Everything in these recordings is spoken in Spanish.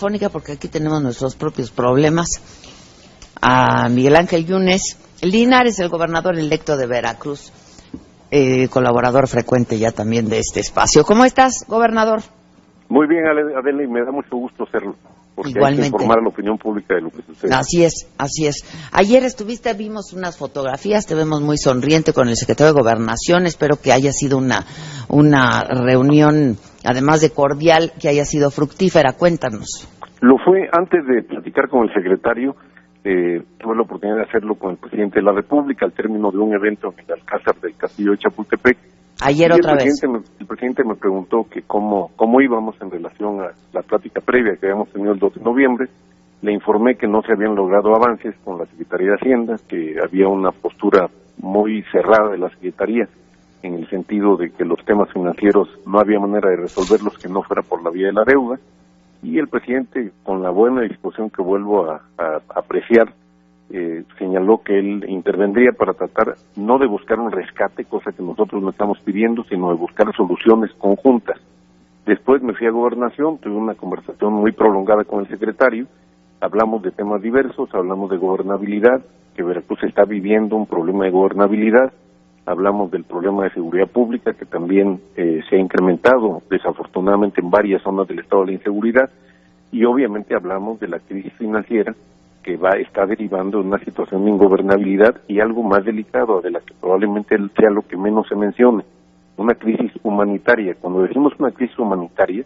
telefónica, porque aquí tenemos nuestros propios problemas, a Miguel Ángel Yunes Linares, el gobernador electo de Veracruz, colaborador frecuente ya también de este espacio. ¿Cómo estás, gobernador? Muy bien, Adela, y me da mucho gusto hacerlo, porque igualmente hay que informar a la opinión pública de lo que sucede. Así es. Ayer vimos unas fotografías, te vemos muy sonriente con el secretario de Gobernación. Espero que haya sido una reunión, además de cordial, que haya sido fructífera. Cuéntanos. Lo fue. Antes de platicar con el secretario, tuve la oportunidad de hacerlo con el presidente de la República al término de un evento en el Alcázar del Castillo de Chapultepec. Ayer otra vez. El presidente me preguntó que cómo íbamos en relación a la plática previa que habíamos tenido el 2 de noviembre. Le informé que no se habían logrado avances con la Secretaría de Hacienda, que había una postura muy cerrada de la Secretaría en el sentido de que los temas financieros no había manera de resolverlos que no fuera por la vía de la deuda. Y el presidente, con la buena disposición que vuelvo a apreciar, señaló que él intervendría para tratar no de buscar un rescate, cosa que nosotros no estamos pidiendo, sino de buscar soluciones conjuntas. Después me fui a Gobernación, tuve una conversación muy prolongada con el secretario, hablamos de temas diversos, hablamos de gobernabilidad, que Veracruz está viviendo un problema de gobernabilidad, hablamos del problema de seguridad pública, que también se ha incrementado desafortunadamente en varias zonas del estado de la inseguridad, y obviamente hablamos de la crisis financiera, que está derivando en una situación de ingobernabilidad y algo más delicado, de la que probablemente sea lo que menos se mencione, una crisis humanitaria. Cuando decimos una crisis humanitaria,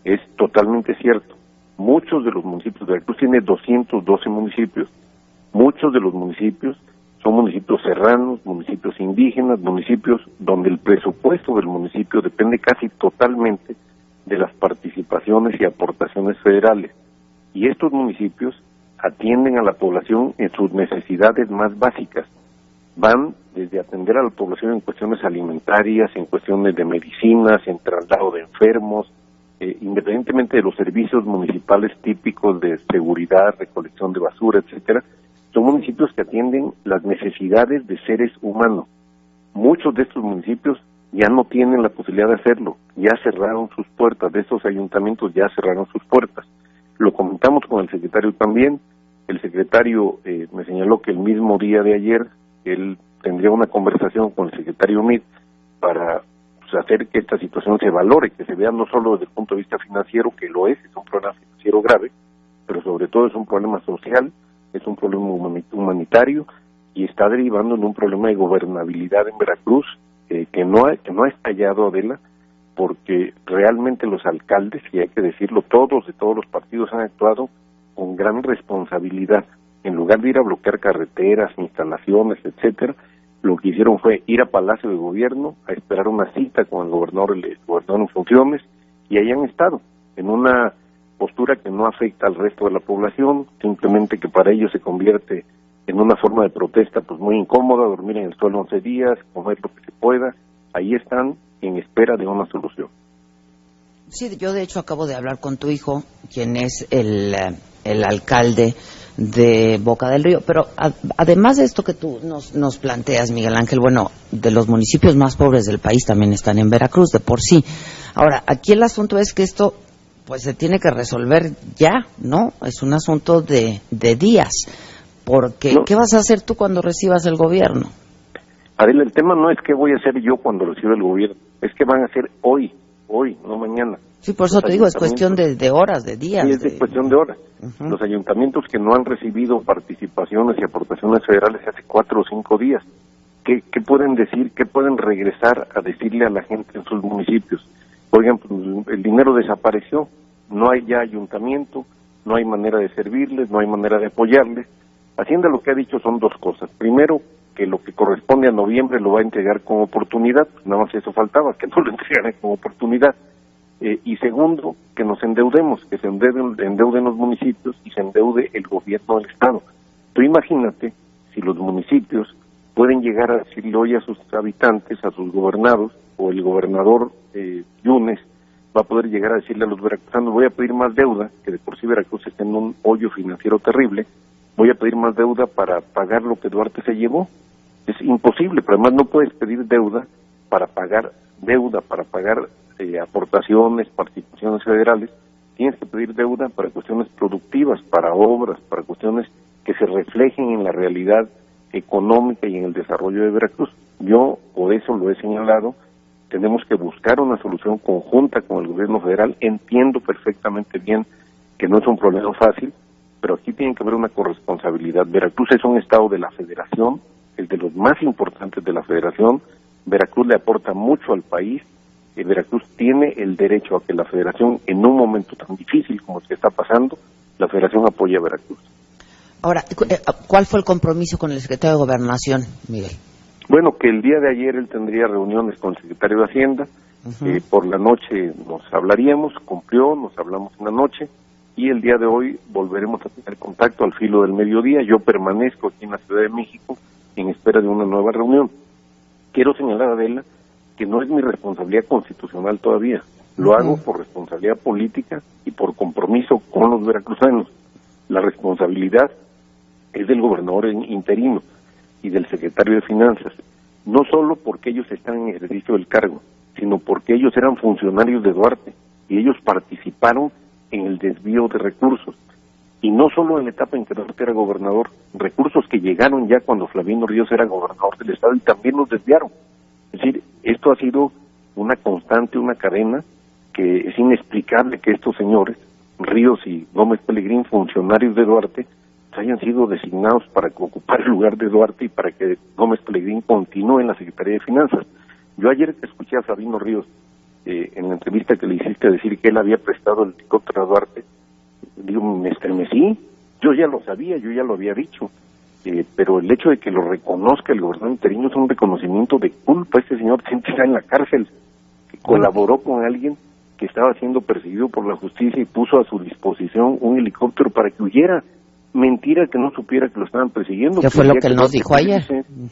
es totalmente cierto. Muchos de los municipios, Veracruz tiene 212 municipios, muchos de los municipios son municipios serranos, municipios indígenas, municipios donde el presupuesto del municipio depende casi totalmente de las participaciones y aportaciones federales. Y estos municipios atienden a la población en sus necesidades más básicas. Van desde atender a la población en cuestiones alimentarias, en cuestiones de medicinas, en traslado de enfermos, independientemente de los servicios municipales típicos de seguridad, recolección de basura, etcétera. Son municipios que atienden las necesidades de seres humanos. Muchos de estos municipios ya no tienen la posibilidad de hacerlo, ya cerraron sus puertas, de estos ayuntamientos ya cerraron sus puertas. Lo comentamos con el secretario también. El secretario me señaló que el mismo día de ayer él tendría una conversación con el secretario Meade para hacer que esta situación se valore, que se vea no solo desde el punto de vista financiero, que lo es un problema financiero grave, pero sobre todo es un problema social, es un problema humanitario y está derivando en un problema de gobernabilidad en Veracruz que no ha estallado, Adela, porque realmente los alcaldes, y hay que decirlo, todos de todos los partidos han actuado con gran responsabilidad. En lugar de ir a bloquear carreteras, instalaciones, etcétera, lo que hicieron fue ir a Palacio de Gobierno a esperar una cita con el gobernador en funciones, y ahí han estado en una postura que no afecta al resto de la población, simplemente que para ellos se convierte en una forma de protesta pues muy incómoda, dormir en el suelo 11 días, comer lo que se pueda. Ahí están en espera de una solución. Sí, yo de hecho acabo de hablar con tu hijo, quien es el alcalde de Boca del Río, pero además de esto que tú nos planteas, Miguel Ángel, bueno, de los municipios más pobres del país también están en Veracruz de por sí. Ahora, aquí el asunto es que esto pues se tiene que resolver ya, ¿no? Es un asunto de días, porque no. ¿Qué vas a hacer tú cuando recibas el gobierno? Adela, el tema no es qué voy a hacer yo cuando reciba el gobierno, es qué van a hacer hoy, no mañana. Sí, por eso te digo, es cuestión de horas, de días. Sí, es cuestión de horas. Uh-huh. Los ayuntamientos que no han recibido participaciones y aportaciones federales hace 4 o 5 días, ¿qué pueden decir? ¿Qué pueden regresar a decirle a la gente en sus municipios? Oigan, pues, el dinero desapareció, no hay ya ayuntamiento, no hay manera de servirles, no hay manera de apoyarles. Hacienda lo que ha dicho son 2 cosas. Primero, que lo que corresponde a noviembre lo va a entregar con oportunidad, pues nada más eso faltaba, que no lo entregaran con oportunidad. Y segundo, que nos endeudemos, que se endeuden los municipios y se endeude el gobierno del Estado. Tú imagínate si los municipios pueden llegar a decirle hoy a sus habitantes, a sus gobernados, o el gobernador Yunes va a poder llegar a decirle a los veracruzanos, voy a pedir más deuda, que de por sí Veracruz está en un hoyo financiero terrible, voy a pedir más deuda para pagar lo que Duarte se llevó. Es imposible, pero además no puedes pedir deuda para pagar aportaciones, participaciones federales, tienes que pedir deuda para cuestiones productivas, para obras, para cuestiones que se reflejen en la realidad económica y en el desarrollo de Veracruz. Yo, por eso lo he señalado, tenemos que buscar una solución conjunta con el gobierno federal. Entiendo perfectamente bien que no es un problema fácil, pero aquí tiene que haber una corresponsabilidad. Veracruz es un estado de la federación, el de los más importantes de la federación. Veracruz le aporta mucho al país. Veracruz tiene el derecho a que la federación, en un momento tan difícil como el que está pasando, la federación apoye a Veracruz. Ahora, ¿cuál fue el compromiso con el secretario de Gobernación, Miguel? Bueno, que el día de ayer él tendría reuniones con el secretario de Hacienda. Por la noche nos hablaríamos, cumplió, nos hablamos en la noche, y el día de hoy volveremos a tener contacto al filo del mediodía. Yo permanezco aquí en la Ciudad de México en espera de una nueva reunión. Quiero señalar, Adela, que no es mi responsabilidad constitucional todavía. Lo hago por responsabilidad política y por compromiso con los veracruzanos. La responsabilidad es del gobernador interino y del secretario de Finanzas, no solo porque ellos están en ejercicio del cargo, sino porque ellos eran funcionarios de Duarte y ellos participaron en el desvío de recursos. Y no solo en la etapa en que Duarte era gobernador, recursos que llegaron ya cuando Flavino Ríos era gobernador del estado y también los desviaron. Es decir, esto ha sido una constante, una cadena que es inexplicable que estos señores, Ríos y Gómez Pelegrín, funcionarios de Duarte, hayan sido designados para ocupar el lugar de Duarte y para que Gómez Pelegrín continúe en la Secretaría de Finanzas. Yo ayer que escuché a Flavino Ríos en la entrevista que le hiciste decir que él había prestado el helicóptero a Duarte, digo, me estremecí. Yo ya lo sabía, yo ya lo había dicho, pero el hecho de que lo reconozca el gobernador interino es un reconocimiento de culpa. Este señor está en la cárcel, que colaboró con alguien que estaba siendo perseguido por la justicia y puso a su disposición un helicóptero para que huyera. Mentira que no supiera que lo estaban persiguiendo. ¿Qué fue lo que él nos dijo ayer?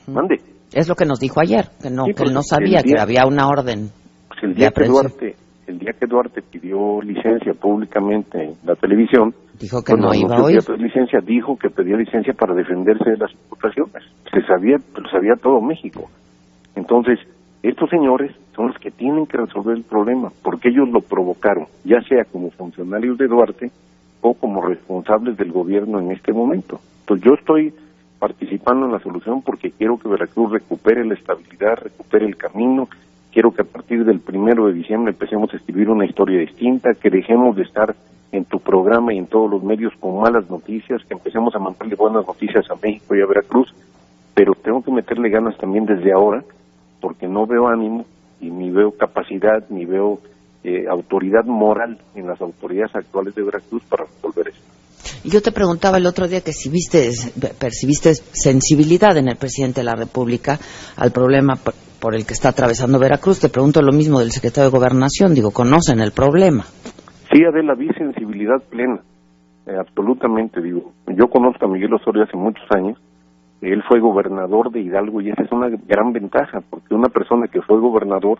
Mande. Es lo que nos dijo ayer, que no, sí, que él no sabía que había una orden. Pues el día que Duarte pidió licencia públicamente en la televisión, dijo que no iba a oír. Licencia, dijo que pedía licencia para defenderse de las imputaciones. Lo sabía todo México. Entonces, estos señores son los que tienen que resolver el problema, porque ellos lo provocaron, ya sea como funcionarios de Duarte o como responsables del gobierno en este momento. Entonces yo estoy participando en la solución porque quiero que Veracruz recupere la estabilidad, recupere el camino. Quiero que a partir del 1 de diciembre empecemos a escribir una historia distinta, que dejemos de estar en tu programa y en todos los medios con malas noticias, que empecemos a mandarle buenas noticias a México y a Veracruz, pero tengo que meterle ganas también desde ahora, porque no veo ánimo y ni veo capacidad, ni veo autoridad moral en las autoridades actuales de Veracruz para resolver eso. Y yo te preguntaba el otro día que si percibiste sensibilidad en el presidente de la República al problema por el que está atravesando Veracruz. Te pregunto lo mismo del secretario de Gobernación. Digo, ¿conocen el problema? Sí, Adela, vi sensibilidad plena, absolutamente. Digo, yo conozco a Miguel Osorio hace muchos años. Él fue gobernador de Hidalgo y esa es una gran ventaja, porque una persona que fue gobernador,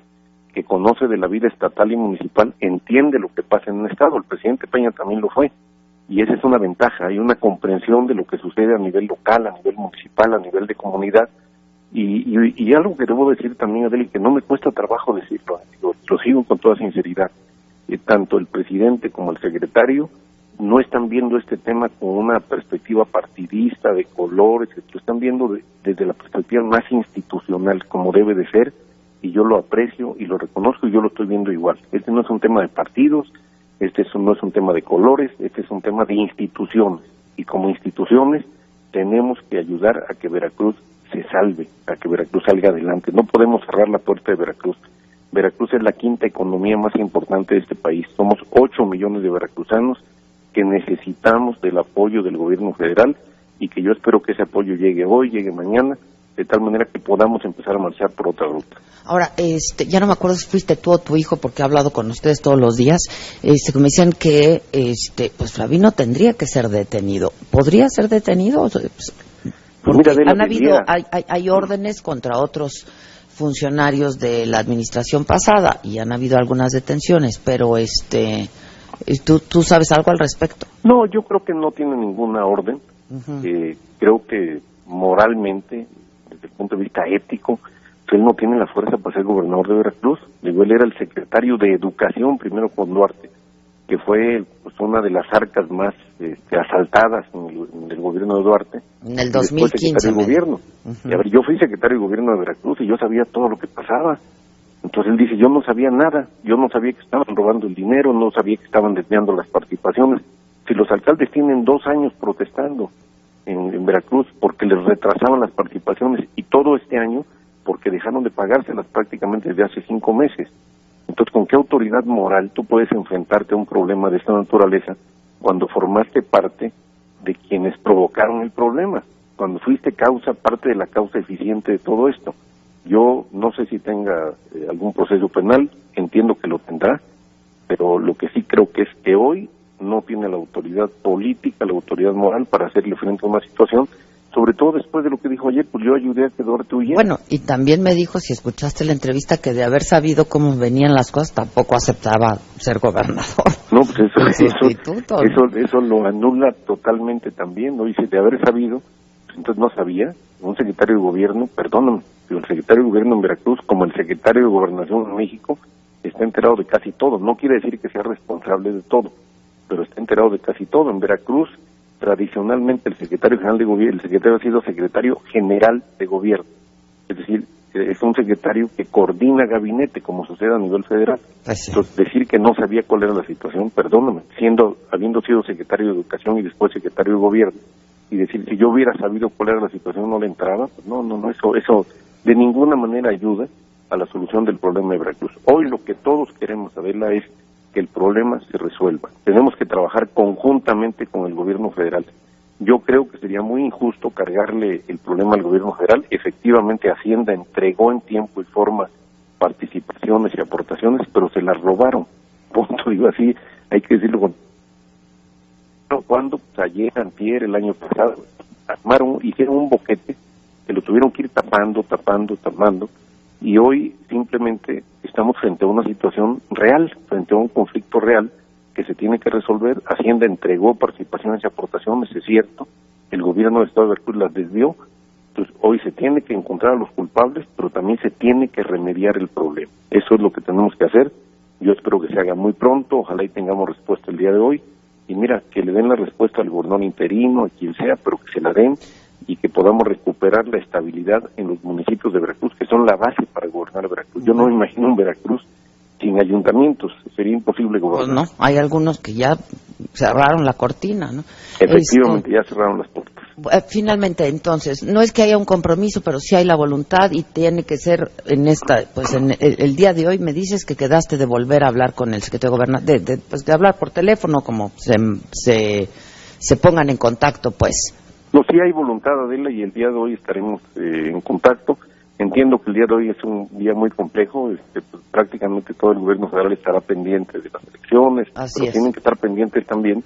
que conoce de la vida estatal y municipal, entiende lo que pasa en un estado. El presidente Peña también lo fue, y esa es una ventaja. Hay una comprensión de lo que sucede a nivel local, a nivel municipal, a nivel de comunidad, y algo que debo decir también, Adeli, que no me cuesta trabajo decirlo, lo sigo con toda sinceridad. Tanto el presidente como el secretario no están viendo este tema con una perspectiva partidista, de colores, lo están viendo desde la perspectiva más institucional, como debe de ser, y yo lo aprecio y lo reconozco y yo lo estoy viendo igual. Este no es un tema de partidos, no es un tema de colores, este es un tema de instituciones, y como instituciones tenemos que ayudar a que Veracruz se salve, a que Veracruz salga adelante. No podemos cerrar la puerta de Veracruz. Veracruz es la quinta economía más importante de este país. Somos 8 millones de veracruzanos que necesitamos del apoyo del gobierno federal y que yo espero que ese apoyo llegue hoy, llegue mañana, de tal manera que podamos empezar a marchar por otra ruta. Ahora, ya no me acuerdo si fuiste tú o tu hijo, porque he hablado con ustedes todos los días, que me dicen que pues Flavino tendría que ser detenido. ¿Podría ser detenido? Porque mira, han habido, hay órdenes contra otros funcionarios de la administración pasada y han habido algunas detenciones, pero ¿tú sabes algo al respecto? No, yo creo que no tiene ninguna orden. Creo que moralmente, desde el punto de vista ético, él no tiene la fuerza para ser gobernador de Veracruz. Digo, él era el secretario de Educación primero con Duarte que fue pues una de las arcas más asaltadas en el gobierno de Duarte. En el 2015. Secretario de gobierno. Y a ver, yo fui secretario de gobierno de Veracruz y yo sabía todo lo que pasaba. Entonces él dice, yo no sabía nada, yo no sabía que estaban robando el dinero, no sabía que estaban desviando las participaciones. Si los alcaldes tienen 2 años protestando en Veracruz porque les retrasaban las participaciones y todo este año porque dejaron de pagárselas prácticamente desde hace 5 meses. Entonces, ¿con qué autoridad moral tú puedes enfrentarte a un problema de esta naturaleza cuando formaste parte de quienes provocaron el problema? Cuando fuiste parte de la causa eficiente de todo esto. Yo no sé si tenga algún proceso penal, entiendo que lo tendrá, pero lo que sí creo que es que hoy no tiene la autoridad política, la autoridad moral para hacerle frente a una situación, sobre todo después de lo que dijo ayer, pues yo ayudé a que Duarte huyera. Bueno, y también me dijo, si escuchaste la entrevista, que de haber sabido cómo venían las cosas, tampoco aceptaba ser gobernador. No, pues eso lo anula totalmente también, ¿no? Dice, de haber sabido, pues entonces no sabía. Un secretario de gobierno, perdóname, pero el secretario de gobierno en Veracruz, como el secretario de Gobernación en México, está enterado de casi todo. No quiere decir que sea responsable de todo, pero está enterado de casi todo. En Veracruz, tradicionalmente el secretario general de gobierno, el secretario ha sido secretario general de gobierno, es decir, es un secretario que coordina gabinete, como sucede a nivel federal. Entonces, decir que no sabía cuál era la situación, perdóname, habiendo sido secretario de Educación y después secretario de Gobierno, y decir si yo hubiera sabido cuál era la situación no le entraba, pues no, eso de ninguna manera ayuda a la solución del problema de Veracruz. Hoy lo que todos queremos saberla es que el problema se resuelva. Tenemos que trabajar conjuntamente con el gobierno federal. Yo creo que sería muy injusto cargarle el problema al gobierno federal. Efectivamente, Hacienda entregó en tiempo y forma participaciones y aportaciones, pero se las robaron. Punto, digo así, hay que decirlo con... Cuando pues, ayer, antier, el año pasado, hicieron un boquete que lo tuvieron que ir tapando, y hoy simplemente estamos frente a una situación real, frente a un conflicto real que se tiene que resolver. Hacienda entregó participaciones y aportaciones, es cierto, el gobierno del Estado de Veracruz las desvió, entonces hoy se tiene que encontrar a los culpables, pero también se tiene que remediar el problema. Eso es lo que tenemos que hacer. Yo espero que se haga muy pronto, ojalá y tengamos respuesta el día de hoy, y mira, que le den la respuesta al gobernador interino, a quien sea, pero que se la den, y que podamos recuperar la estabilidad en los municipios de Veracruz, que son la base para gobernar Veracruz. Yo no me imagino un Veracruz sin ayuntamientos, sería imposible gobernar. Pues no, hay algunos que ya cerraron la cortina, ¿no? Efectivamente, ya cerraron las puertas. Finalmente, entonces, no es que haya un compromiso, pero sí hay la voluntad y tiene que ser en el día de hoy me dices que quedaste de volver a hablar con el secretario de Gobernación, de hablar por teléfono, como se pongan en contacto, pues. No, sí hay voluntad, Adela, y el día de hoy estaremos en contacto. Entiendo que el día de hoy es un día muy complejo, pues, prácticamente todo el gobierno federal estará pendiente de las elecciones, pero tienen que estar pendientes también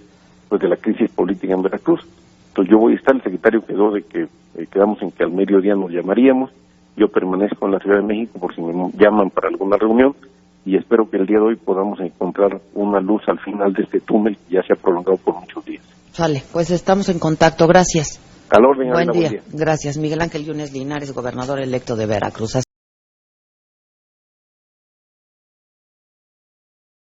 pues de la crisis política en Veracruz. Entonces yo voy a estar, el secretario quedó de que quedamos en que al mediodía nos llamaríamos, yo permanezco en la Ciudad de México por si me llaman para alguna reunión, y espero que el día de hoy podamos encontrar una luz al final de este túnel que ya se ha prolongado por muchos días. Sale, pues estamos en contacto, gracias. Al orden, buen día. Gracias, Miguel Ángel Yunes Linares, gobernador electo de Veracruz.